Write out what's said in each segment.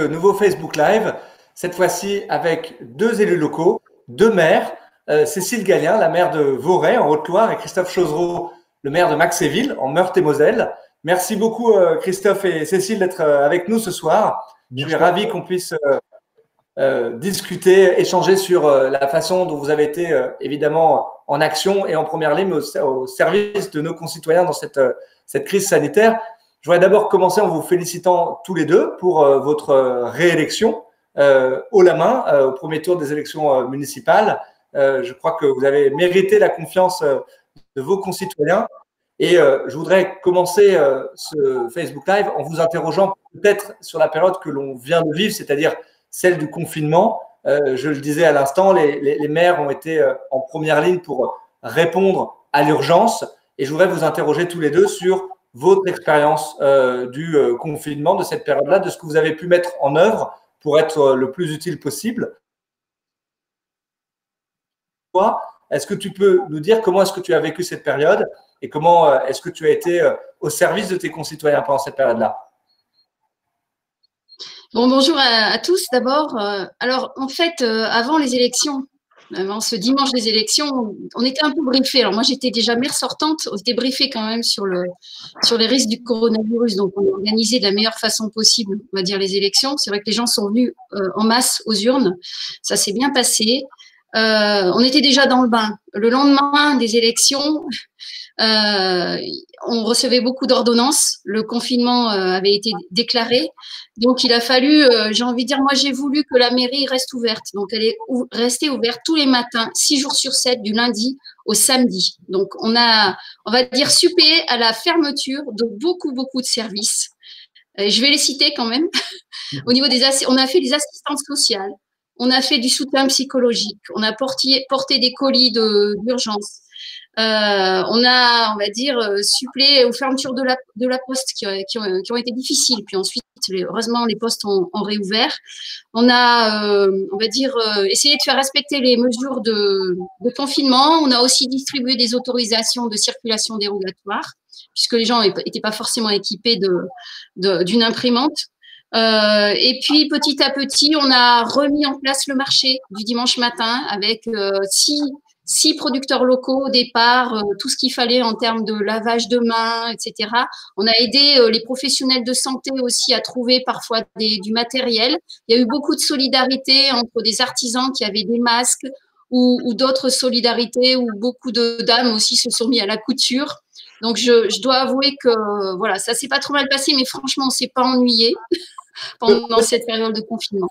Nouveau Facebook Live, cette fois-ci avec deux élus locaux, deux maires, Cécile Gallien, la maire de Voray en Haute-Loire, et Christophe Chauzereau, le maire de Maxéville en Meurthe-et-Moselle. Merci beaucoup Christophe et Cécile d'être avec nous ce soir. Je suis ravi qu'on puisse discuter, échanger sur la façon dont vous avez été évidemment en action et en première ligne au service de nos concitoyens dans cette crise sanitaire. Je voudrais d'abord commencer en vous félicitant tous les deux pour votre réélection haut la main au premier tour des élections municipales. Je crois que vous avez mérité la confiance de vos concitoyens. Et je voudrais commencer ce Facebook Live en vous interrogeant peut-être sur la période que l'on vient de vivre, c'est-à-dire celle du confinement. Je le disais à l'instant, les maires ont été en première ligne pour répondre à l'urgence. Et je voudrais vous interroger tous les deux sur votre expérience du confinement, de cette période-là, de ce que vous avez pu mettre en œuvre pour être le plus utile possible. Est-ce que tu peux nous dire comment est-ce que tu as vécu cette période et comment est-ce que tu as été au service de tes concitoyens pendant cette période-là? Bon, bonjour à tous d'abord. Alors, en fait, avant les élections, avant ce dimanche des élections, on était un peu briefés. Alors moi, j'étais déjà maire sortante. On était briefés quand même sur les risques du coronavirus. Donc, on a organisé de la meilleure façon possible, on va dire, les élections. C'est vrai que les gens sont venus en masse aux urnes. Ça s'est bien passé. On était déjà dans le bain. Le lendemain des élections, on recevait beaucoup d'ordonnances. Le confinement avait été déclaré. Donc, il a fallu, j'ai envie de dire, moi, j'ai voulu que la mairie reste ouverte. Donc, elle est restée ouverte tous les matins, 6 jours sur 7, du lundi au samedi. Donc, on va dire, suppléé à la fermeture de beaucoup de services. Je vais les citer quand même. Au niveau on a fait des assistantes sociales. On a fait du soutien psychologique. On a porté des colis d'urgence. On a, on va dire, suppléé aux fermetures de la poste qui ont été difficiles. Puis ensuite, heureusement, les postes ont réouvert. On a, on va dire, essayé de faire respecter les mesures de confinement. On a aussi distribué des autorisations de circulation dérogatoire, puisque les gens n'étaient pas forcément équipés d'une imprimante. Et puis, petit à petit, on a remis en place le marché du dimanche matin avec six producteurs locaux au départ, tout ce qu'il fallait en termes de lavage de mains, etc. On a aidé les professionnels de santé aussi à trouver parfois du matériel. Il y a eu beaucoup de solidarité entre des artisans qui avaient des masques ou d'autres solidarités où beaucoup de dames aussi se sont mis à la couture. Donc, je dois avouer que voilà, ça s'est pas trop mal passé, mais franchement, on s'est pas ennuyé pendant cette période de confinement.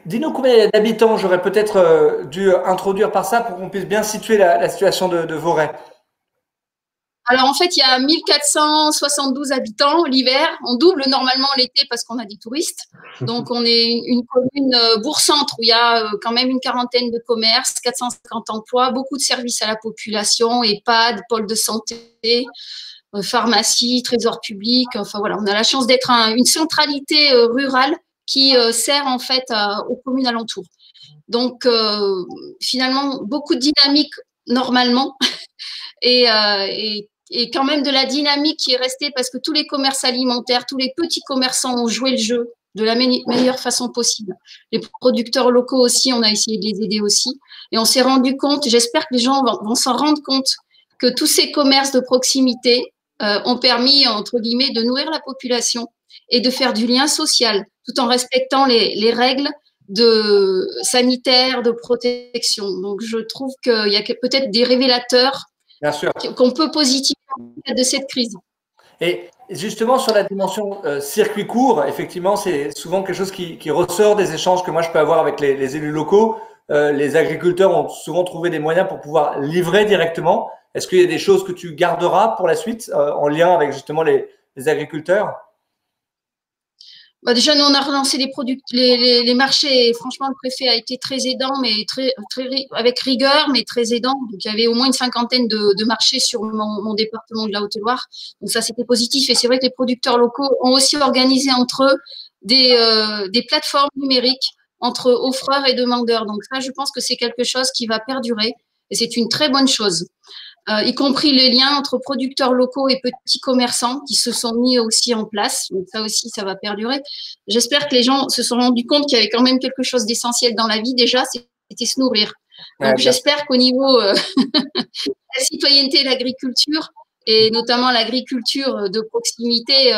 Dis-nous combien d'habitants. J'aurais peut-être dû introduire par ça pour qu'on puisse bien situer la situation de Voray. Alors, en fait, il y a 1472 habitants l'hiver. On double normalement l'été parce qu'on a des touristes. Donc, on est une commune bourg-centre où il y a quand même une quarantaine de commerces, 450 emplois, beaucoup de services à la population, EHPAD, pôle de santé, pharmacie, trésor public. Enfin, voilà, on a la chance d'être une centralité rurale qui sert en fait aux communes alentours. Donc, finalement, beaucoup de dynamique normalement et quand même de la dynamique qui est restée parce que tous les commerces alimentaires, tous les petits commerçants ont joué le jeu de la meilleure façon possible. Les producteurs locaux aussi, on a essayé de les aider aussi. Et on s'est rendu compte, j'espère que les gens vont s'en rendre compte, que tous ces commerces de proximité ont permis, entre guillemets, de nourrir la population et de faire du lien social, tout en respectant les règles sanitaires, de protection. Donc, je trouve qu'il y a peut-être des révélateurs qu'on peut positiver de cette crise. Et justement, sur la dimension circuit court, effectivement, c'est souvent quelque chose qui ressort des échanges que moi je peux avoir avec les élus locaux. Les agriculteurs ont souvent trouvé des moyens pour pouvoir livrer directement. Est-ce qu'il y a des choses que tu garderas pour la suite en lien avec justement les agriculteurs? Bah déjà, nous, on a relancé les marchés et franchement, le préfet a été très aidant, mais avec rigueur, mais très aidant. Donc, il y avait au moins une cinquantaine de marchés sur mon département de la Haute-Loire. Donc, ça, c'était positif. Et c'est vrai que les producteurs locaux ont aussi organisé entre eux des plateformes numériques entre offreurs et demandeurs. Donc, ça, je pense que c'est quelque chose qui va perdurer et c'est une très bonne chose. y compris les liens entre producteurs locaux et petits commerçants qui se sont mis aussi en place. Donc ça aussi, ça va perdurer. J'espère que les gens se sont rendus compte qu'il y avait quand même quelque chose d'essentiel dans la vie déjà, c'était se nourrir. Donc j'espère qu'au niveau la citoyenneté et l'agriculture, et notamment l'agriculture de proximité,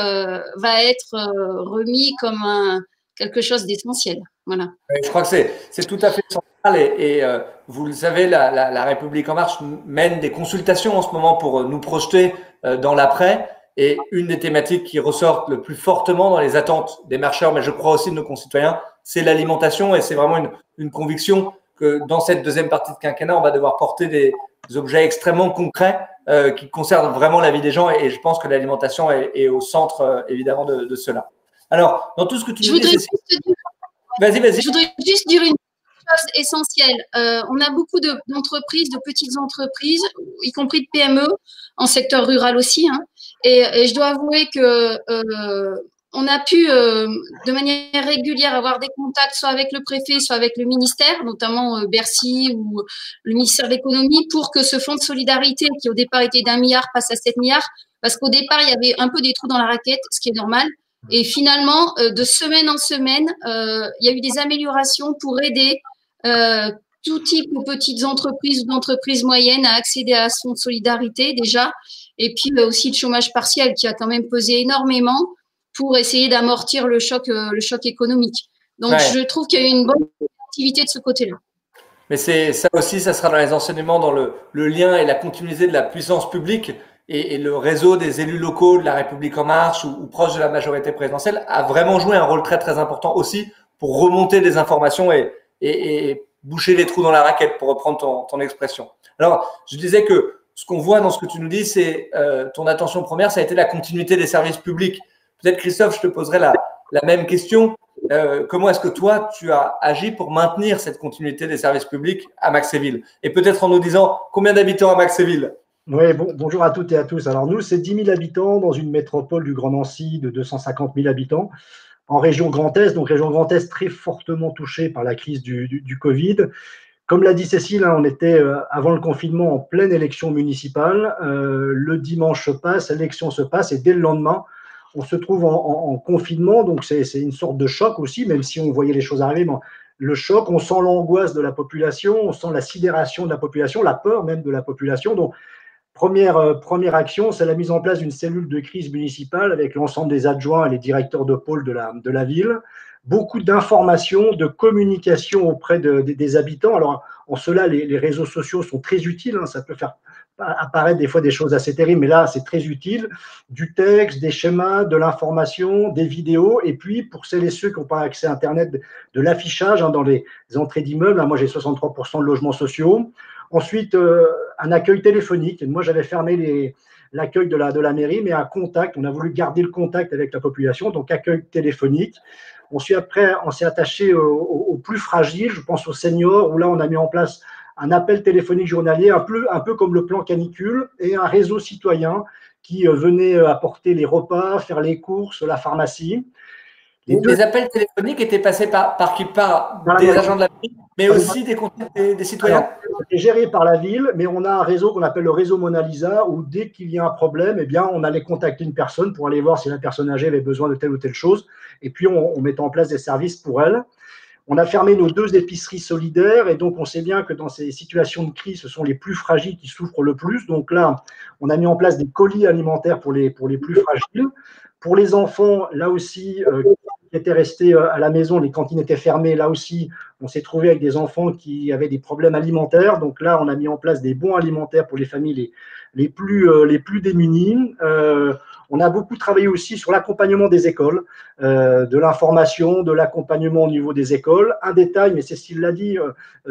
va être remis comme quelque chose d'essentiel. Voilà. Je crois que c'est tout à fait central et vous le savez, la République en marche mène des consultations en ce moment pour nous projeter dans l'après. Et une des thématiques qui ressortent le plus fortement dans les attentes des marcheurs, mais je crois aussi de nos concitoyens, c'est l'alimentation. Et c'est vraiment une conviction que dans cette deuxième partie de quinquennat, on va devoir porter des objets extrêmement concrets qui concernent vraiment la vie des gens. Et je pense que l'alimentation est au centre, évidemment, de cela. Alors, dans tout ce que tu nous dis, vas-y. Je voudrais juste dire une chose essentielle. On a beaucoup d'entreprises, de petites entreprises, y compris de PME, en secteur rural aussi. Hein, et je dois avouer que on a pu, de manière régulière, avoir des contacts soit avec le préfet, soit avec le ministère, notamment Bercy ou le ministère de l'économie, pour que ce fonds de solidarité, qui au départ était d'1 milliard, passe à 7 milliards, parce qu'au départ, il y avait un peu des trous dans la raquette, ce qui est normal. Et finalement, de semaine en semaine, il y a eu des améliorations pour aider tout type de petites entreprises ou d'entreprises moyennes à accéder à ce fonds de solidarité déjà. Et puis aussi le chômage partiel qui a quand même pesé énormément pour essayer d'amortir le choc économique. Donc, je trouve qu'il y a eu une bonne activité de ce côté-là. Mais c'est ça aussi, ça sera dans les enseignements, dans le lien et la continuité de la puissance publique. Et le réseau des élus locaux de la République en marche ou proche de la majorité présidentielle a vraiment joué un rôle très très important aussi pour remonter des informations et boucher les trous dans la raquette, pour reprendre ton expression. Alors, je disais que ce qu'on voit dans ce que tu nous dis, c'est ton attention première, ça a été la continuité des services publics. Peut-être, Christophe, je te poserai la même question. Comment est-ce que toi, tu as agi pour maintenir cette continuité des services publics à Maxéville? Et peut-être en nous disant combien d'habitants à Maxéville? Oui, bonjour à toutes et à tous. Alors nous, c'est 10 000 habitants dans une métropole du Grand Nancy de 250 000 habitants, en région Grand Est, donc région Grand Est très fortement touchée par la crise du Covid. Comme l'a dit Cécile, on était avant le confinement en pleine élection municipale. Le dimanche se passe, l'élection se passe et dès le lendemain, on se trouve en confinement. Donc c'est une sorte de choc aussi, même si on voyait les choses arriver. Mais le choc, on sent l'angoisse de la population, on sent la sidération de la population, la peur même de la population. Donc première action, c'est la mise en place d'une cellule de crise municipale avec l'ensemble des adjoints et les directeurs de pôle de la ville. Beaucoup d'informations, de communication auprès des habitants. Alors, en cela, les réseaux sociaux sont très utiles. Hein, ça peut faire apparaître des fois des choses assez terribles, mais là, c'est très utile. Du texte, des schémas, de l'information, des vidéos. Et puis, pour celles et ceux qui n'ont pas accès à Internet, de l'affichage dans les entrées d'immeubles. Moi, j'ai 63% de logements sociaux. Ensuite, un accueil téléphonique. Moi, j'avais fermé l'accueil de la mairie, mais un contact. On a voulu garder le contact avec la population, donc accueil téléphonique. Ensuite, après, on s'est attaché aux plus fragiles. Je pense aux seniors, où là, on a mis en place un appel téléphonique journalier, un peu comme le plan canicule, et un réseau citoyen qui venait apporter les repas, faire les courses, la pharmacie. Les appels téléphoniques étaient passés par qui? Par des agents de la ville, mais aussi des citoyens? C'est géré par la ville, mais on a un réseau qu'on appelle le réseau Mona Lisa, où dès qu'il y a un problème, eh bien, on allait contacter une personne pour aller voir si la personne âgée avait besoin de telle ou telle chose, et puis on mettait en place des services pour elle. On a fermé nos 2 épiceries solidaires, et donc on sait bien que dans ces situations de crise, ce sont les plus fragiles qui souffrent le plus. Donc là, on a mis en place des colis alimentaires pour les plus fragiles. Pour les enfants, là aussi, qui étaient restés à la maison, les cantines étaient fermées. Là aussi, on s'est trouvé avec des enfants qui avaient des problèmes alimentaires. Donc là, on a mis en place des bons alimentaires pour les familles les plus démunies. On a beaucoup travaillé aussi sur l'accompagnement des écoles, de l'information, de l'accompagnement au niveau des écoles. Un détail, mais Cécile l'a dit,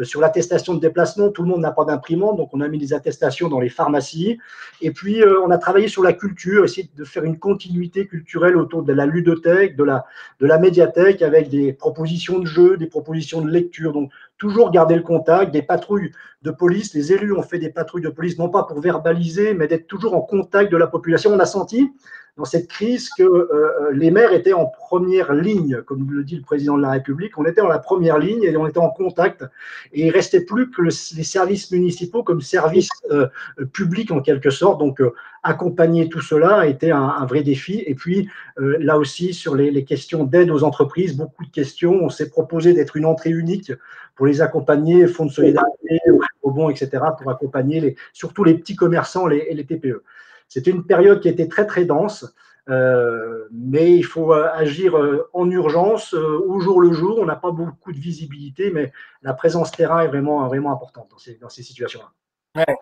sur l'attestation de déplacement, tout le monde n'a pas d'imprimante, donc on a mis des attestations dans les pharmacies. Et puis, on a travaillé sur la culture, essayer de faire une continuité culturelle autour de la ludothèque, de la médiathèque, avec des propositions de jeux, des propositions de lecture. Donc, toujours garder le contact, des patrouilles de police. Les élus ont fait des patrouilles de police, non pas pour verbaliser, mais d'être toujours en contact de la population. On a senti, dans cette crise que les maires étaient en première ligne, comme le dit le président de la République. On était en la première ligne et on était en contact. Et il ne restait plus que les services municipaux comme services publics en quelque sorte. Donc, accompagner tout cela a été un vrai défi. Et puis, là aussi, sur les questions d'aide aux entreprises, beaucoup de questions. On s'est proposé d'être une entrée unique pour les accompagner, fonds de solidarité, au bon, etc., pour accompagner surtout les petits commerçants et les TPE. C'était une période qui était très, très dense, mais il faut agir en urgence, au jour le jour. On n'a pas beaucoup de visibilité, mais la présence terrain est vraiment, vraiment importante dans ces situations-là. Ouais.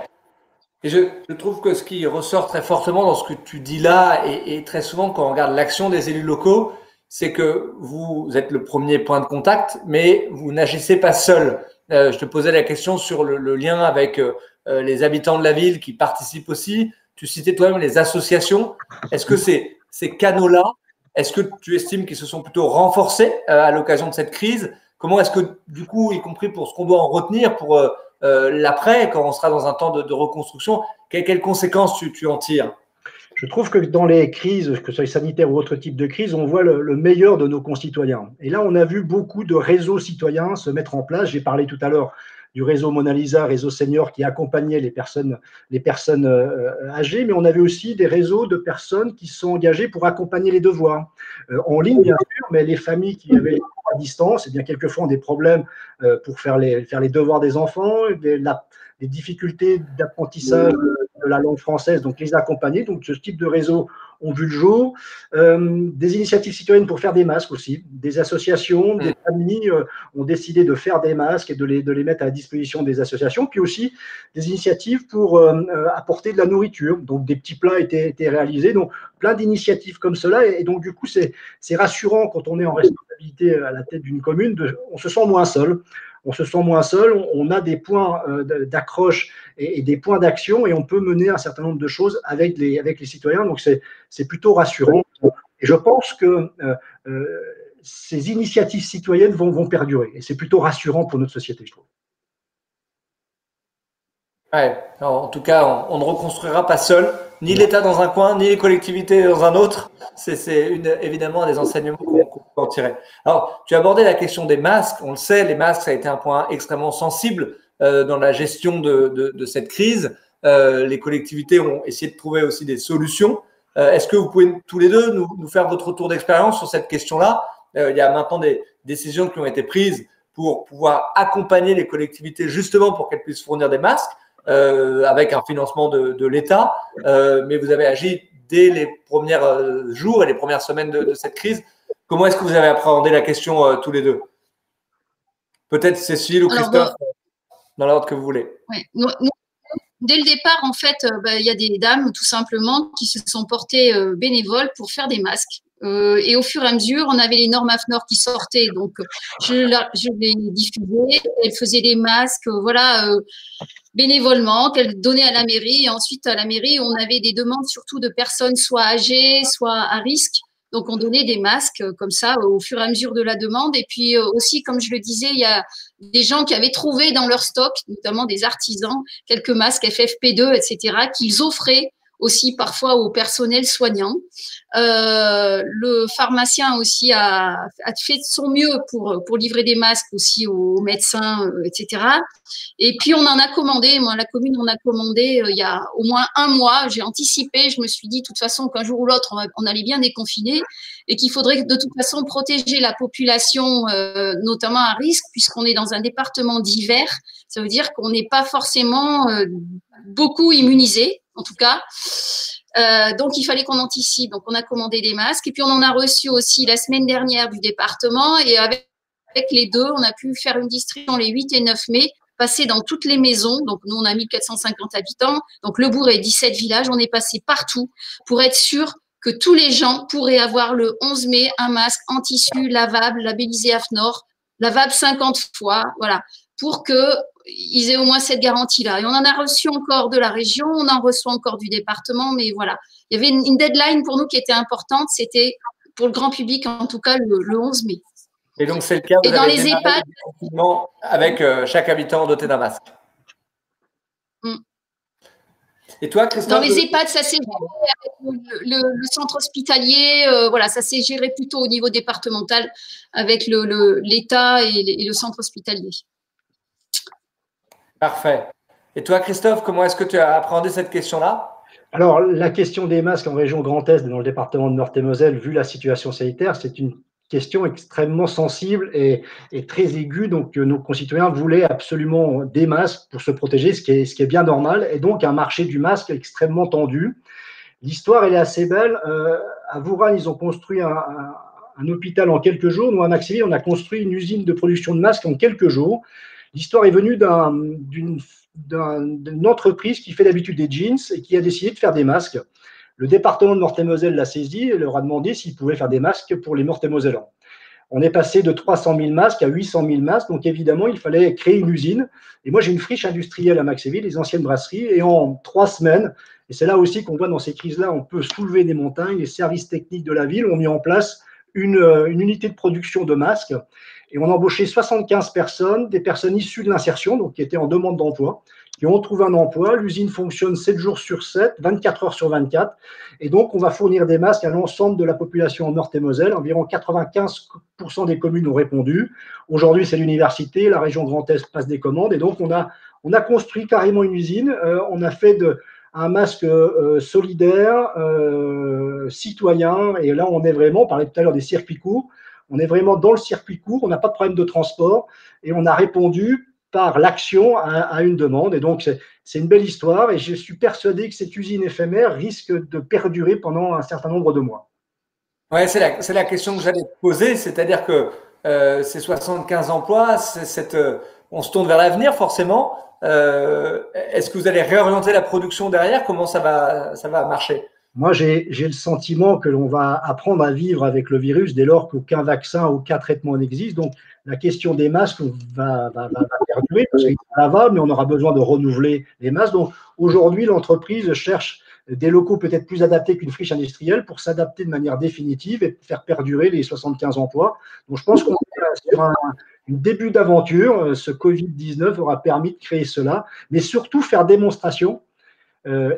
Et je trouve que ce qui ressort très fortement dans ce que tu dis là, et très souvent quand on regarde l'action des élus locaux, c'est que vous êtes le premier point de contact, mais vous n'agissez pas seul. Je te posais la question sur le lien avec les habitants de la ville qui participent aussi. Tu citais toi-même les associations. Est-ce que ces canaux-là, est-ce que tu estimes qu'ils se sont plutôt renforcés à l'occasion de cette crise? Comment est-ce que, du coup, y compris pour ce qu'on doit en retenir pour l'après, quand on sera dans un temps de reconstruction, quelles conséquences tu en tires? Je trouve que dans les crises, que ce soit sanitaires ou autre type de crise, on voit le meilleur de nos concitoyens. Et là, on a vu beaucoup de réseaux citoyens se mettre en place. J'ai parlé tout à l'heure du réseau Mona Lisa, réseau senior qui accompagnait les personnes âgées, mais on avait aussi des réseaux de personnes qui se sont engagées pour accompagner les devoirs. En ligne, bien sûr, mais les familles qui avaient à distance, eh bien, quelquefois ont des problèmes pour faire les devoirs des enfants, des difficultés d'apprentissage de la langue française, donc les accompagner. Donc, ce type de réseau ont vu le jour. Des initiatives citoyennes pour faire des masques aussi. Des associations, des familles ont décidé de faire des masques et de les mettre à la disposition des associations. Puis aussi des initiatives pour apporter de la nourriture. Donc, des petits plats étaient réalisés. Donc, plein d'initiatives comme cela. Et donc, du coup, c'est rassurant quand on est en responsabilité à la tête d'une commune. On se sent moins seul. On se sent moins seul, on a des points d'accroche et des points d'action et on peut mener un certain nombre de choses avec les citoyens. Donc, c'est plutôt rassurant. Et je pense que ces initiatives citoyennes vont perdurer. Et c'est plutôt rassurant pour notre société, je trouve. Ouais, en tout cas, on ne reconstruira pas seul, ni l'État dans un coin, ni les collectivités dans un autre. C'est évidemment un des enseignements qu'on peut en tirer. Alors, tu as abordé la question des masques. On le sait, les masques, ça a été un point extrêmement sensible dans la gestion de cette crise. Les collectivités ont essayé de trouver aussi des solutions. Est-ce que vous pouvez tous les deux nous faire votre retour d'expérience sur cette question-là? Il y a maintenant des décisions qui ont été prises pour pouvoir accompagner les collectivités justement pour qu'elles puissent fournir des masques. Avec un financement de l'État, mais vous avez agi dès les premiers jours et les premières semaines de cette crise. Comment est-ce que vous avez appréhendé la question tous les deux? Peut-être Cécile ou Christophe, dans l'ordre que vous voulez. Ouais. Dès le départ, en fait, il y a des dames, tout simplement, qui se sont portées bénévoles pour faire des masques. Et au fur et à mesure, on avait les normes AFNOR qui sortaient, donc je les diffusais. Elles faisaient des masques, bénévolement, qu'elles donnaient à la mairie. Et ensuite, à la mairie, on avait des demandes surtout de personnes soit âgées, soit à risque. Donc, on donnait des masques comme ça au fur et à mesure de la demande. Et puis aussi, comme je le disais, il y a des gens qui avaient trouvé dans leur stock, notamment des artisans, quelques masques FFP2, etc., qu'ils offraient aussi parfois au personnel soignant. Le pharmacien aussi a fait de son mieux pour livrer des masques aussi aux médecins, etc. Et puis, on en a commandé. Moi, la commune, on a commandé il y a au moins un mois. J'ai anticipé. Je me suis dit, de toute façon, qu'un jour ou l'autre, on allait bien déconfiner et qu'il faudrait de toute façon protéger la population, notamment à risque, puisqu'on est dans un département d'hiver. Ça veut dire qu'on n'est pas forcément beaucoup immunisé, en tout cas. Donc, il fallait qu'on anticipe. Donc, on a commandé des masques. Et puis, on en a reçu aussi la semaine dernière du département. Et avec les deux, on a pu faire une distribution les 8 et 9 mai, passer dans toutes les maisons. Donc, nous, on a 1450 habitants. Donc, le bourg est 17 villages. On est passé partout pour être sûr que tous les gens pourraient avoir le 11 mai un masque en tissu lavable, labellisé AFNOR, lavable 50 fois, voilà, pour qu'ils aient au moins cette garantie-là. Et on en a reçu encore de la région, on en reçoit encore du département, mais voilà. Il y avait une deadline pour nous qui était importante, c'était pour le grand public, en tout cas, le 11 mai. Et donc, c'est le cas, vous dans les EHPAD, avec chaque habitant doté d'un masque. Et toi, Christophe? Dans les EHPAD, ça s'est géré avec le centre hospitalier. Voilà, ça s'est géré plutôt au niveau départemental avec l'État et le centre hospitalier. Parfait. Et toi, Christophe, comment est-ce que tu as appréhendé cette question-là? Alors, la question des masques en région Grand Est, dans le département de Meurthe-et-Moselle, vu la situation sanitaire, c'est une question extrêmement sensible et très aiguë. Donc, nos concitoyens voulaient absolument des masques pour se protéger, ce qui est bien normal, et donc un marché du masque extrêmement tendu. L'histoire, elle est assez belle. À Vourane, ils ont construit un hôpital en quelques jours. Nous, à Maxéville, on a construit une usine de production de masques en quelques jours. L'histoire est venue d'une entreprise qui fait d'habitude des jeans et qui a décidé de faire des masques. Le département de Meurthe-et-Moselle l'a saisi et leur a demandé s'ils pouvaient faire des masques pour les Meurthe-et-Mosellans. On est passé de 300 000 masques à 800 000 masques, donc évidemment, il fallait créer une usine. Et moi, j'ai une friche industrielle à Maxéville, les anciennes brasseries, et en 3 semaines, et c'est là aussi qu'on voit dans ces crises-là, on peut soulever des montagnes. Les services techniques de la ville ont mis en place une unité de production de masques, et on a embauché 75 personnes, des personnes issues de l'insertion, donc qui étaient en demande d'emploi, qui ont trouvé un emploi. L'usine fonctionne 7 jours sur 7, 24 heures sur 24. Et donc, on va fournir des masques à l'ensemble de la population en Meurthe-et-Moselle. Environ 95% des communes ont répondu. Aujourd'hui, c'est l'université, la région Grand Est passe des commandes. Et donc, on a construit carrément une usine. On a fait un masque solidaire, citoyen. Et là, on est vraiment, on parlait tout à l'heure des circuits courts, on est vraiment dans le circuit court, on n'a pas de problème de transport. Et on a répondu par l'action à une demande. Et donc, c'est une belle histoire et je suis persuadé que cette usine éphémère risque de perdurer pendant un certain nombre de mois. Oui, c'est la question que j'allais te poser, c'est-à-dire que ces 75 emplois, on se tourne vers l'avenir forcément. Est-ce que vous allez réorienter la production derrière? Comment ça va marcher? Moi, j'ai le sentiment que l'on va apprendre à vivre avec le virus dès lors qu'aucun vaccin, aucun traitement n'existe. Donc, la question des masques va perdurer parce qu'il y en a, mais on aura besoin de renouveler les masques. Donc, aujourd'hui, l'entreprise cherche des locaux peut-être plus adaptés qu'une friche industrielle pour s'adapter de manière définitive et faire perdurer les 75 emplois. Donc, je pense qu'on est sur un début d'aventure. Ce Covid-19 aura permis de créer cela, mais surtout faire démonstration.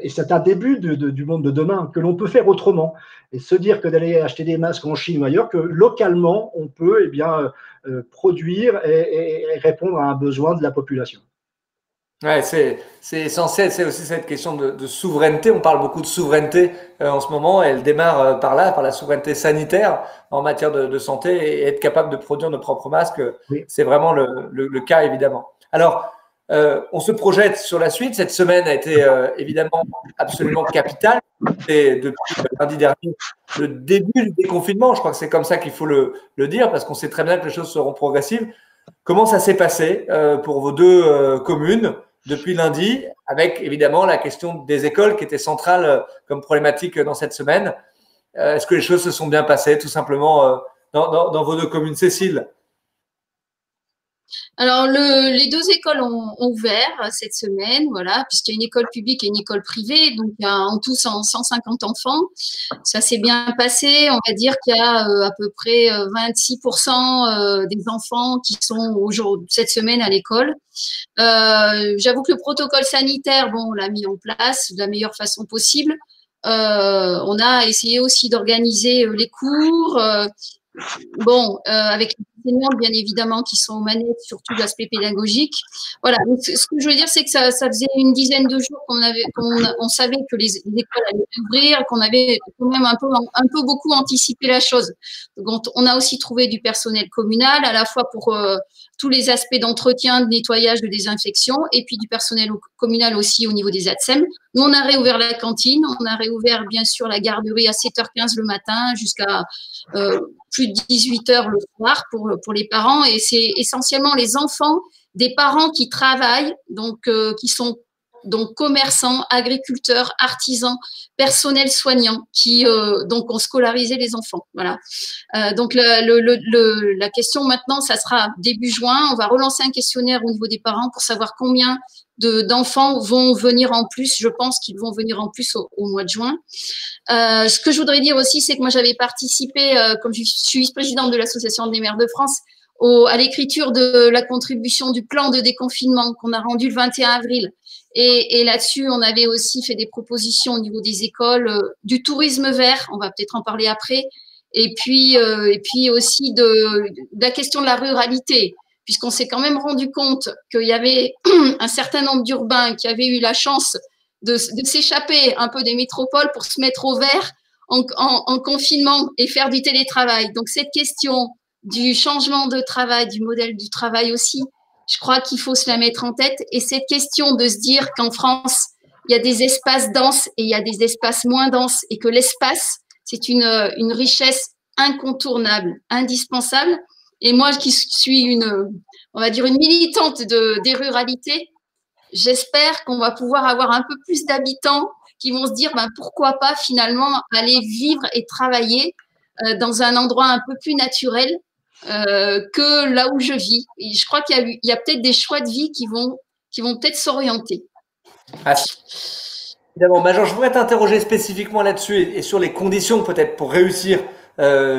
Et c'est un début du monde de demain que l'on peut faire autrement et se dire que d'aller acheter des masques en Chine ou ailleurs, que localement on peut produire et répondre à un besoin de la population. Ouais, c'est essentiel. C'est aussi cette question de souveraineté. On parle beaucoup de souveraineté en ce moment. Elle démarre par là, par la souveraineté sanitaire en matière de santé et être capable de produire nos propres masques. Oui. C'est vraiment le cas, évidemment. Alors, on se projette sur la suite. Cette semaine a été évidemment absolument capitale. Et depuis lundi dernier, le début du déconfinement, je crois que c'est comme ça qu'il faut le dire, parce qu'on sait très bien que les choses seront progressives. Comment ça s'est passé pour vos deux communes depuis lundi, avec évidemment la question des écoles qui était centrale comme problématique dans cette semaine? Est-ce que les choses se sont bien passées tout simplement dans vos deux communes? Cécile? Alors, les deux écoles ont ouvert cette semaine, voilà, puisqu'il y a une école publique et une école privée, donc il y a en tout 150 enfants. Ça s'est bien passé. On va dire qu'il y a à peu près 26% des enfants qui sont aujourd'hui cette semaine à l'école. J'avoue que le protocole sanitaire, bon, on l'a mis en place de la meilleure façon possible. On a essayé aussi d'organiser les cours. Avec les enseignants, bien évidemment, qui sont aux manettes, surtout l'aspect pédagogique. Voilà. Donc, ce que je veux dire, c'est que ça faisait une dizaine de jours qu'on savait que les écoles allaient ouvrir, qu'on avait quand même un peu beaucoup anticipé la chose. Donc, on a aussi trouvé du personnel communal, à la fois pour tous les aspects d'entretien, de nettoyage, de désinfection, et puis du personnel communal aussi au niveau des ATSEM. Nous, on a réouvert la cantine, on a réouvert bien sûr la garderie à 7h15 le matin jusqu'à plus de 18h le soir pour les parents, et c'est essentiellement les enfants des parents qui travaillent, donc qui sont donc commerçants, agriculteurs, artisans, personnel soignant qui donc ont scolarisé les enfants. Voilà. Donc la question maintenant, ça sera début juin. On va relancer un questionnaire au niveau des parents pour savoir combien d'enfants vont venir en plus. Je pense qu'ils vont venir en plus au mois de juin. Ce que je voudrais dire aussi, c'est que moi j'avais participé, comme je suis vice-présidente de l'Association des maires de France, à l'écriture de la contribution du plan de déconfinement qu'on a rendu le 21 avril. Et là-dessus, on avait aussi fait des propositions au niveau des écoles, du tourisme vert, on va peut-être en parler après, et puis aussi de la question de la ruralité, puisqu'on s'est quand même rendu compte qu'il y avait un certain nombre d'urbains qui avaient eu la chance de s'échapper un peu des métropoles pour se mettre au vert en confinement et faire du télétravail. Donc, cette question du changement de travail, du modèle du travail aussi, je crois qu'il faut se la mettre en tête. Et cette question de se dire qu'en France, il y a des espaces denses et il y a des espaces moins denses et que l'espace, c'est une richesse incontournable, indispensable. Et moi qui suis on va dire une militante des ruralités, j'espère qu'on va pouvoir avoir un peu plus d'habitants qui vont se dire pourquoi pas finalement aller vivre et travailler dans un endroit un peu plus naturel que là où je vis. Et je crois qu'il y a peut-être des choix de vie qui vont peut-être s'orienter. Ah, évidemment, Major, je voudrais t'interroger spécifiquement là-dessus et sur les conditions peut-être pour réussir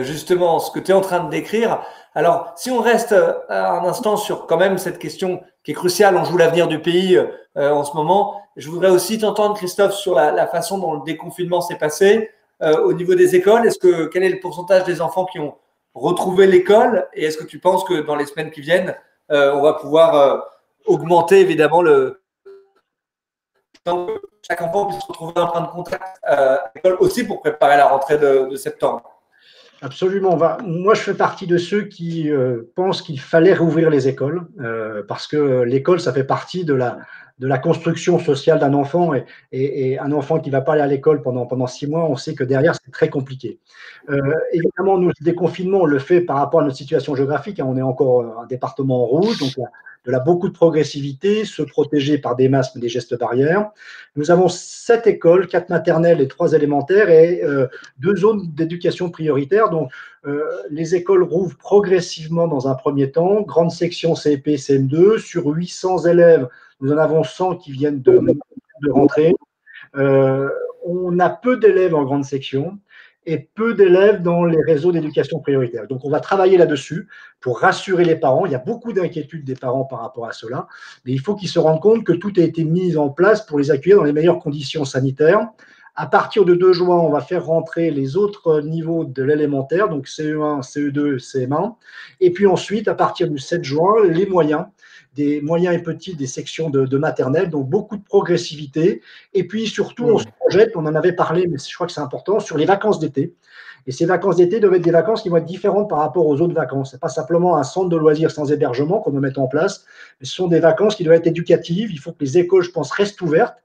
justement ce que tu es en train de décrire. Alors, si on reste un instant sur quand même cette question qui est cruciale, on joue l'avenir du pays en ce moment, je voudrais aussi t'entendre, Christophe, sur la façon dont le déconfinement s'est passé au niveau des écoles. Quel est le pourcentage des enfants qui ont retrouvé l'école et est-ce que tu penses que dans les semaines qui viennent, on va pouvoir augmenter évidemment le temps que chaque enfant puisse se retrouver en train de contact à l'école aussi pour préparer la rentrée de septembre? Absolument. Moi, je fais partie de ceux qui pensent qu'il fallait rouvrir les écoles parce que l'école, ça fait partie de la construction sociale d'un enfant et un enfant qui ne va pas aller à l'école pendant 6 mois, on sait que derrière, c'est très compliqué. Évidemment, nous, le déconfinement, on le fait par rapport à notre situation géographique. On est encore un département en rouge, donc de là beaucoup de progressivité, se protéger par des masques et des gestes barrières. Nous avons 7 écoles, 4 maternelles et 3 élémentaires et 2 zones d'éducation prioritaire. Donc, les écoles rouvrent progressivement dans un premier temps. Grande section CP, CM2. Sur 800 élèves, nous en avons 100 qui viennent de rentrer. On a peu d'élèves en grande section et peu d'élèves dans les réseaux d'éducation prioritaire. Donc, on va travailler là-dessus pour rassurer les parents. Il y a beaucoup d'inquiétudes des parents par rapport à cela, mais il faut qu'ils se rendent compte que tout a été mis en place pour les accueillir dans les meilleures conditions sanitaires. À partir de 2 juin, on va faire rentrer les autres niveaux de l'élémentaire, donc CE1, CE2, CM1. Et puis ensuite, à partir du 7 juin, les moyens, des moyens et petits des sections de maternelle, donc beaucoup de progressivité. Et puis surtout, on se projette, on en avait parlé, mais je crois que c'est important, sur les vacances d'été. Et ces vacances d'été doivent être des vacances qui vont être différentes par rapport aux autres vacances. Ce n'est pas simplement un centre de loisirs sans hébergement qu'on doit mettre en place, mais ce sont des vacances qui doivent être éducatives. Il faut que les écoles, je pense, restent ouvertes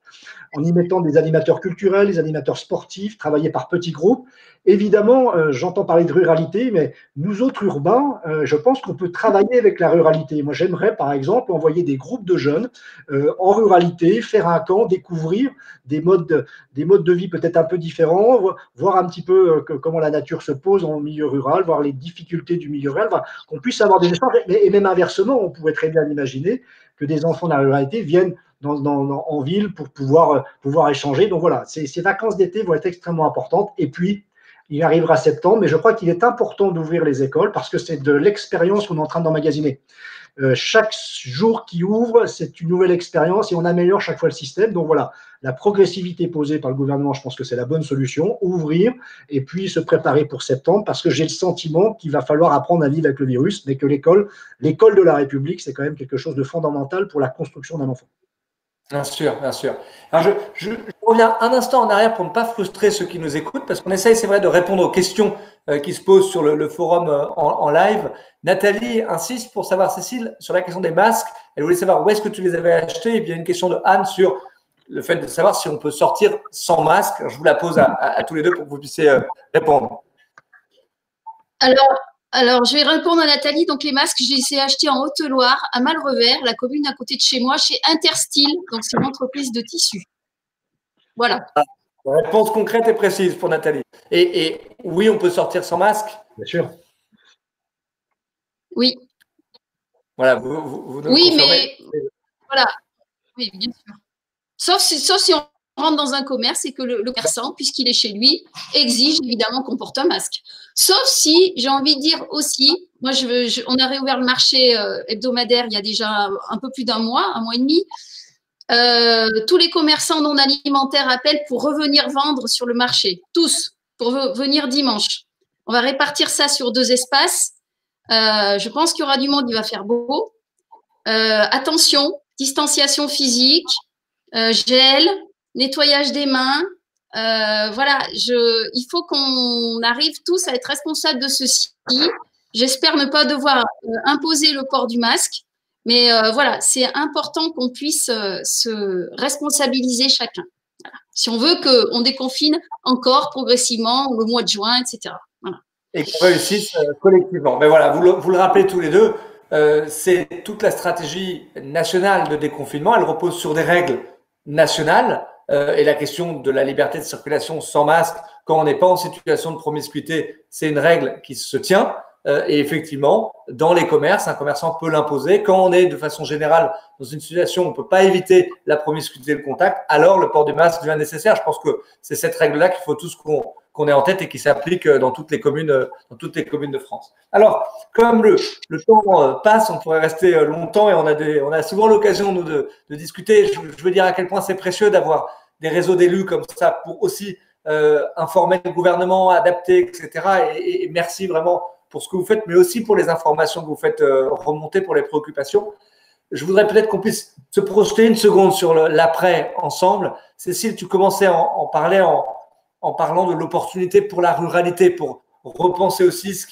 en y mettant des animateurs culturels, des animateurs sportifs, travailler par petits groupes. Évidemment, j'entends parler de ruralité, mais nous autres urbains, je pense qu'on peut travailler avec la ruralité. Moi, j'aimerais, par exemple, envoyer des groupes de jeunes en ruralité, faire un camp, découvrir des modes de vie peut-être un peu différents, voir un petit peu comment la nature se pose en milieu rural, voir les difficultés du milieu rural, qu'on puisse avoir des échanges. Et même inversement, on pourrait très bien imaginer que des enfants de la ruralité viennent en ville pour pouvoir échanger. Donc voilà, ces vacances d'été vont être extrêmement importantes. Et puis, il arrivera septembre, mais je crois qu'il est important d'ouvrir les écoles parce que c'est de l'expérience qu'on est en train d'emmagasiner. Chaque jour qui ouvre, c'est une nouvelle expérience et on améliore chaque fois le système. Donc voilà, la progressivité posée par le gouvernement, je pense que c'est la bonne solution. Ouvrir et puis se préparer pour septembre parce que j'ai le sentiment qu'il va falloir apprendre à vivre avec le virus, mais que l'école de la République, c'est quand même quelque chose de fondamental pour la construction d'un enfant. Bien sûr, bien sûr. Alors, je reviens un instant en arrière pour ne pas frustrer ceux qui nous écoutent, parce qu'on essaye, c'est vrai, de répondre aux questions qui se posent sur le forum en live. Nathalie insiste pour savoir, Cécile, sur la question des masques. Elle voulait savoir où est-ce que tu les avais achetés. Et puis, il y a une question de Anne sur le fait de savoir si on peut sortir sans masque. Je vous la pose à tous les deux pour que vous puissiez répondre. Alors, je vais répondre à Nathalie. Donc, les masques, je les ai achetés en Haute-Loire, à Malrevers, la commune à côté de chez moi, chez Interstyle. Donc, c'est une entreprise de tissus. Voilà. Réponse concrète et précise pour Nathalie. Et oui, on peut sortir sans masque? Bien sûr. Oui. Voilà, vous oui, mais voilà. Oui, bien sûr. Sauf si on rentre dans un commerce et que le commerçant, puisqu'il est chez lui, exige évidemment qu'on porte un masque. Sauf si, j'ai envie de dire aussi, Moi, on a réouvert le marché hebdomadaire il y a déjà un peu plus d'un mois et demi. Tous les commerçants non alimentaires appellent pour revenir vendre sur le marché. Tous, pour venir dimanche. On va répartir ça sur 2 espaces. Je pense qu'il y aura du monde, il va faire beau. Attention, distanciation physique, gel, nettoyage des mains. Voilà, il faut qu'on arrive tous à être responsables de ceci. J'espère ne pas devoir imposer le port du masque, mais voilà, c'est important qu'on puisse se responsabiliser chacun. Voilà. Si on veut qu'on déconfine encore progressivement le mois de juin, etc. Voilà. Et qu'on réussisse collectivement. Mais voilà, vous le rappelez tous les deux, c'est toute la stratégie nationale de déconfinement. Elle repose sur des règles nationales. Et la question de la liberté de circulation sans masque, quand on n'est pas en situation de promiscuité, c'est une règle qui se tient. Et effectivement, dans les commerces, un commerçant peut l'imposer. Quand on est de façon générale dans une situation où on ne peut pas éviter la promiscuité et le contact, alors le port du masque devient nécessaire. Je pense que c'est cette règle-là qu'il faut tous qu'on ait en tête et qui s'applique dans toutes les communes de France. Alors, comme le temps passe, on pourrait rester longtemps et on a souvent l'occasion de discuter. Je veux dire à quel point c'est précieux d'avoir des réseaux d'élus comme ça pour aussi informer le gouvernement, adapter, etc. Et merci vraiment pour ce que vous faites, mais aussi pour les informations que vous faites remonter, pour les préoccupations. Je voudrais peut-être qu'on puisse se projeter une seconde sur l'après ensemble. Cécile, tu commençais à en parler en parlant de l'opportunité pour la ruralité, pour repenser aussi ce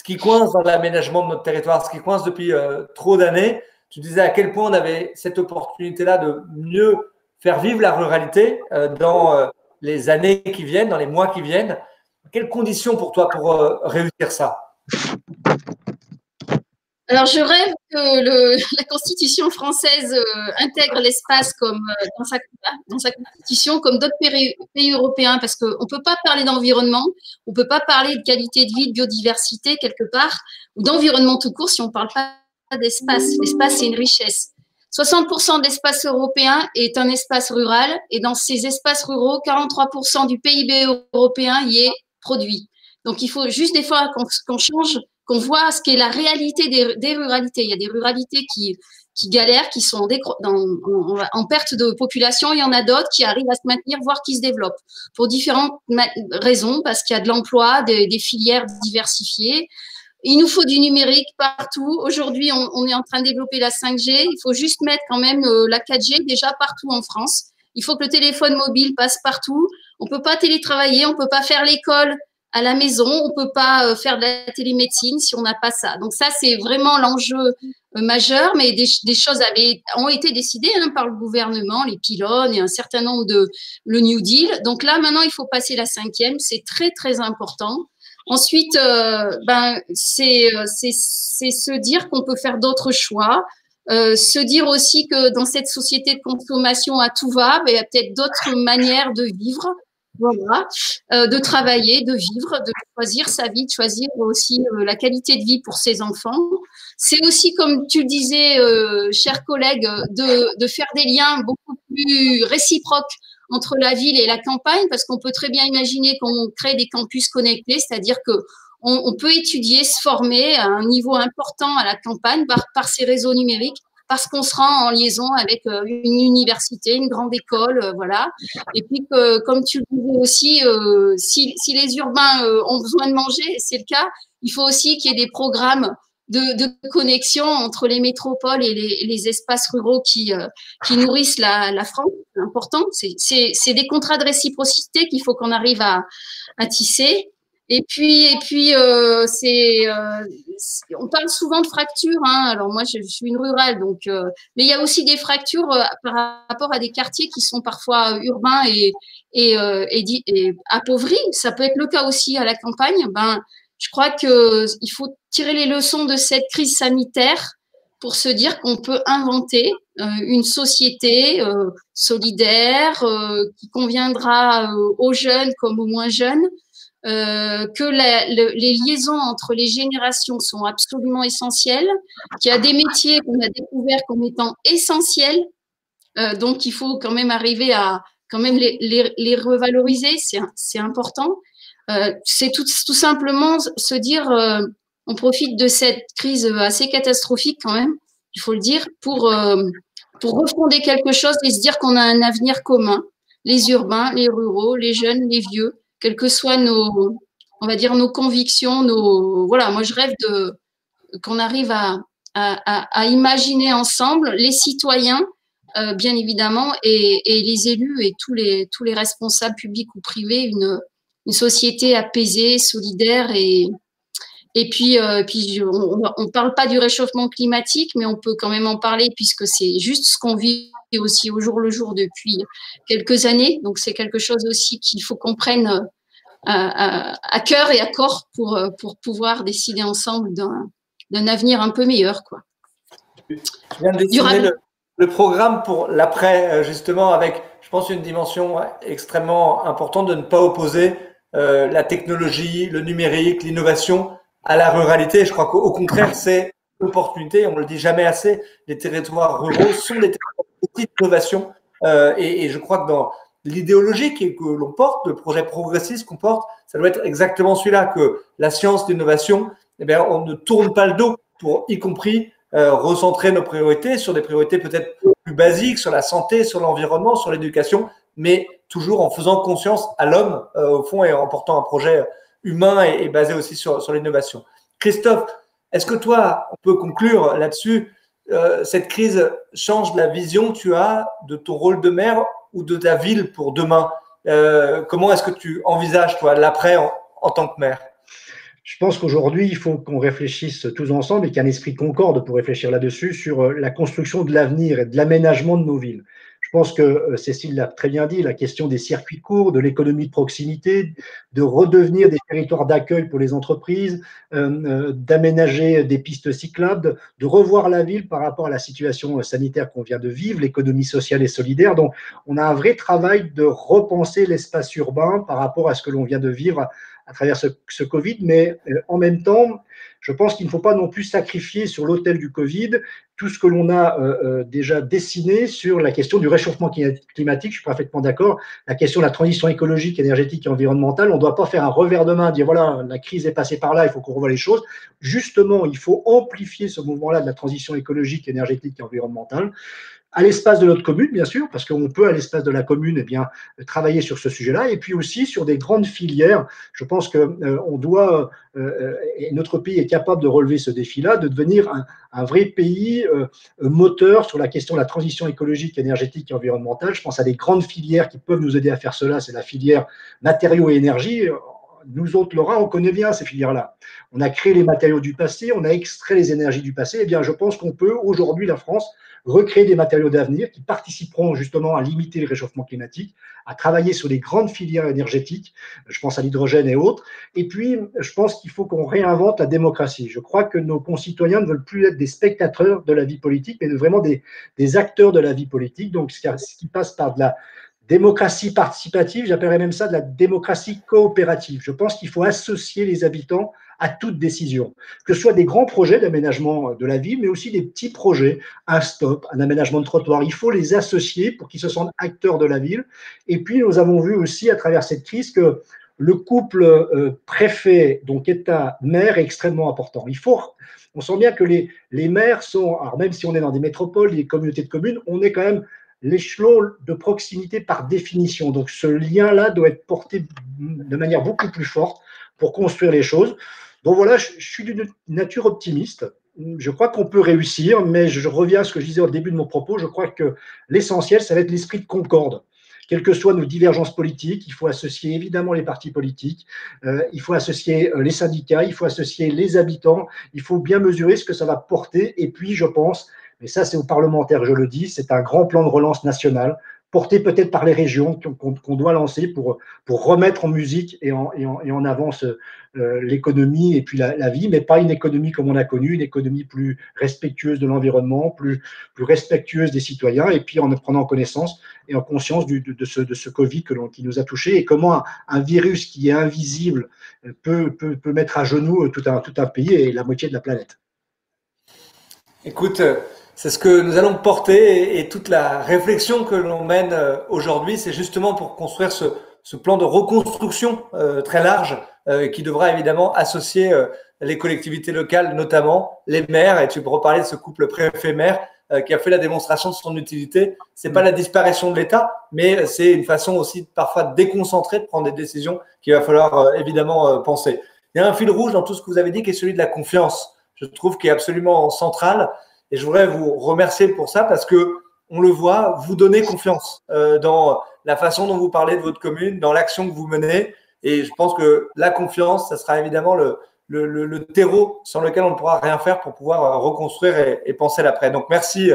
qui coince dans l'aménagement de notre territoire, ce qui coince depuis trop d'années. Tu disais à quel point on avait cette opportunité-là de mieux faire vivre la ruralité dans les années qui viennent, dans les mois qui viennent. Quelles conditions pour toi pour réussir ça? Alors, je rêve que la Constitution française intègre l'espace comme dans sa Constitution comme d'autres pays européens, parce qu'on ne peut pas parler d'environnement, on ne peut pas parler de qualité de vie, de biodiversité quelque part, ou d'environnement tout court si on ne parle pas d'espace. L'espace, c'est une richesse. 60% de l'espace européen est un espace rural, et dans ces espaces ruraux, 43% du PIB européen y est produit. Donc, il faut juste des fois qu'on change, qu'on voit ce qu'est la réalité des ruralités. Il y a des ruralités qui galèrent, qui sont en perte de population. Il y en a d'autres qui arrivent à se maintenir, voire qui se développent pour différentes raisons, parce qu'il y a de l'emploi, des filières diversifiées. Il nous faut du numérique partout. Aujourd'hui, on est en train de développer la 5G. Il faut juste mettre quand même la 4G déjà partout en France. Il faut que le téléphone mobile passe partout. On ne peut pas télétravailler, on ne peut pas faire l'école à la maison, on ne peut pas faire de la télémédecine si on n'a pas ça. Donc ça, c'est vraiment l'enjeu majeur, mais des choses ont été décidées par le gouvernement, les pylônes et un certain nombre le New Deal. Donc là, maintenant, il faut passer la 5e, c'est très, très important. Ensuite, c'est se dire qu'on peut faire d'autres choix, se dire aussi que dans cette société de consommation à tout va, il y a peut-être d'autres manières de vivre. Voilà, de travailler, de vivre, de choisir sa vie, de choisir aussi la qualité de vie pour ses enfants. C'est aussi, comme tu le disais, chers collègues, de faire des liens beaucoup plus réciproques entre la ville et la campagne, parce qu'on peut très bien imaginer qu'on crée des campus connectés, c'est-à-dire que on peut étudier, se former à un niveau important à la campagne par ces réseaux numériques, parce qu'on sera en liaison avec une université, une grande école, voilà. Et puis, comme tu le disais aussi, si les urbains ont besoin de manger, c'est le cas, il faut aussi qu'il y ait des programmes de connexion entre les métropoles et les espaces ruraux qui nourrissent la France. C'est important. C'est des contrats de réciprocité qu'il faut qu'on arrive à tisser. Et puis, on parle souvent de fractures. Alors moi, je suis une rurale, donc, mais il y a aussi des fractures par rapport à des quartiers qui sont parfois urbains et appauvris. Ça peut être le cas aussi à la campagne. Je crois que il faut tirer les leçons de cette crise sanitaire pour se dire qu'on peut inventer une société solidaire qui conviendra aux jeunes comme aux moins jeunes. Que les liaisons entre les générations sont absolument essentielles, qu'il y a des métiers qu'on a découverts comme étant essentiels, donc il faut quand même arriver à quand même les revaloriser, c'est important. C'est tout simplement se dire on profite de cette crise assez catastrophique quand même, il faut le dire, pour refonder quelque chose et se dire qu'on a un avenir commun, les urbains, les ruraux, les jeunes, les vieux, quelles que soient nos, on va dire, nos convictions, voilà, moi je rêve qu'on arrive à imaginer ensemble les citoyens, bien évidemment, et les élus et tous les responsables publics ou privés, une société apaisée, solidaire et puis on parle pas du réchauffement climatique, mais on peut quand même en parler puisque c'est juste ce qu'on vit aussi au jour le jour depuis quelques années. Donc c'est quelque chose aussi qu'il faut qu'on prenne à cœur et à corps pour pouvoir décider ensemble d'un avenir un peu meilleur, quoi. Je viens de dessiner le programme pour l'après, justement, avec, je pense, une dimension extrêmement importante de ne pas opposer la technologie, le numérique, l'innovation à la ruralité. Je crois qu'au contraire, c'est une opportunité. On ne le dit jamais assez. Les territoires ruraux sont des territoires d'innovation. Et je crois que dans l'idéologie que l'on porte, le projet progressiste qu'on porte, ça doit être exactement celui-là, que la science, l'innovation, eh bien, on ne tourne pas le dos pour, y compris, recentrer nos priorités sur des priorités peut-être plus basiques, sur la santé, sur l'environnement, sur l'éducation, mais toujours en faisant conscience à l'homme, au fond, et en portant un projet humain et basé aussi sur l'innovation. Christophe, est-ce que toi, on peut conclure là-dessus, cette crise change la vision que tu as de ton rôle de maire ou de ta ville pour demain? Comment est-ce que tu envisages, toi, l'après en tant que maire? Je pense qu'aujourd'hui, il faut qu'on réfléchisse tous ensemble et qu'il y ait un esprit de concorde pour réfléchir là-dessus sur la construction de l'avenir et de l'aménagement de nos villes. Je pense que Cécile l'a très bien dit, la question des circuits courts, de l'économie de proximité, de redevenir des territoires d'accueil pour les entreprises, d'aménager des pistes cyclables, de revoir la ville par rapport à la situation sanitaire qu'on vient de vivre, l'économie sociale et solidaire. Donc, on a un vrai travail de repenser l'espace urbain par rapport à ce que l'on vient de vivre à travers ce Covid, mais en même temps, je pense qu'il ne faut pas non plus sacrifier sur l'autel du Covid tout ce que l'on a déjà dessiné sur la question du réchauffement climatique. Je suis parfaitement d'accord. La question de la transition écologique, énergétique et environnementale, on ne doit pas faire un revers de main, dire voilà, la crise est passée par là, il faut qu'on revoie les choses. Justement, il faut amplifier ce mouvement-là de la transition écologique, énergétique et environnementale à l'espace de notre commune, bien sûr, parce qu'on peut, à l'espace de la commune, eh bien, travailler sur ce sujet-là, et puis aussi sur des grandes filières. Je pense qu'on doit, et notre pays est capable de relever ce défi-là, de devenir un vrai pays moteur sur la question de la transition écologique, énergétique et environnementale. Je pense à des grandes filières qui peuvent nous aider à faire cela. C'est la filière matériaux et énergie. Nous autres, Laura, on connaît bien ces filières-là. On a créé les matériaux du passé, on a extrait les énergies du passé. Eh bien, je pense qu'on peut, aujourd'hui, la France, recréer des matériaux d'avenir qui participeront justement à limiter le réchauffement climatique, à travailler sur les grandes filières énergétiques, je pense à l'hydrogène et autres. Et puis, je pense qu'il faut qu'on réinvente la démocratie. Je crois que nos concitoyens ne veulent plus être des spectateurs de la vie politique, mais vraiment des acteurs de la vie politique. Donc, ce qui passe par de la démocratie participative, j'appellerais même ça de la démocratie coopérative. Je pense qu'il faut associer les habitants à toute décision, que ce soit des grands projets d'aménagement de la ville, mais aussi des petits projets, un stop, un aménagement de trottoir. Il faut les associer pour qu'ils se sentent acteurs de la ville. Et puis, nous avons vu aussi à travers cette crise que le couple préfet, donc État-maire, est extrêmement important. On sent bien que les maires sont, alors même si on est dans des métropoles, des communautés de communes, on est quand même l'échelon de proximité par définition. Donc, ce lien-là doit être porté de manière beaucoup plus forte pour construire les choses. Donc voilà, je suis d'une nature optimiste. Je crois qu'on peut réussir, mais je reviens à ce que je disais au début de mon propos. Je crois que l'essentiel, ça va être l'esprit de concorde. Quelles que soient nos divergences politiques, il faut associer évidemment les partis politiques, il faut associer les syndicats, il faut associer les habitants, il faut bien mesurer ce que ça va porter. Et puis, je pense, mais ça c'est aux parlementaires, je le dis, c'est un grand plan de relance national, porté peut-être par les régions qu'on doit lancer pour remettre en musique et en avance l'économie et puis la vie, mais pas une économie comme on a connu, une économie plus respectueuse de l'environnement, plus respectueuse des citoyens, et puis en prenant connaissance et en conscience de ce Covid qui nous a touchés, et comment un virus qui est invisible peut mettre à genoux tout un pays et la moitié de la planète. Écoute, c'est ce que nous allons porter et toute la réflexion que l'on mène aujourd'hui, c'est justement pour construire ce plan de reconstruction très large qui devra évidemment associer les collectivités locales, notamment les maires, et tu peux reparler de ce couple préfet-maire qui a fait la démonstration de son utilité. C'est pas la disparition de l'État, mais c'est une façon aussi parfois de déconcentrer, de prendre des décisions qu'il va falloir évidemment penser. Il y a un fil rouge dans tout ce que vous avez dit qui est celui de la confiance. Je trouve qu'il est absolument central et je voudrais vous remercier pour ça parce que on le voit, vous donnez confiance dans la façon dont vous parlez de votre commune, dans l'action que vous menez. Et je pense que la confiance, ça sera évidemment le terreau sans lequel on ne pourra rien faire pour pouvoir reconstruire et penser l'après. Donc, merci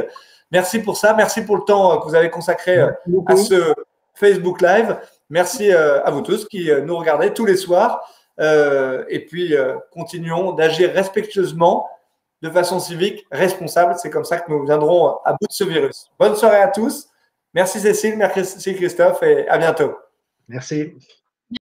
pour ça. Merci pour le temps que vous avez consacré à ce Facebook Live. Merci à vous tous qui nous regardez tous les soirs. Et puis, continuons d'agir respectueusement, de façon civique, responsable. C'est comme ça que nous viendrons à bout de ce virus. Bonne soirée à tous. Merci Cécile, merci Christophe et à bientôt. Merci.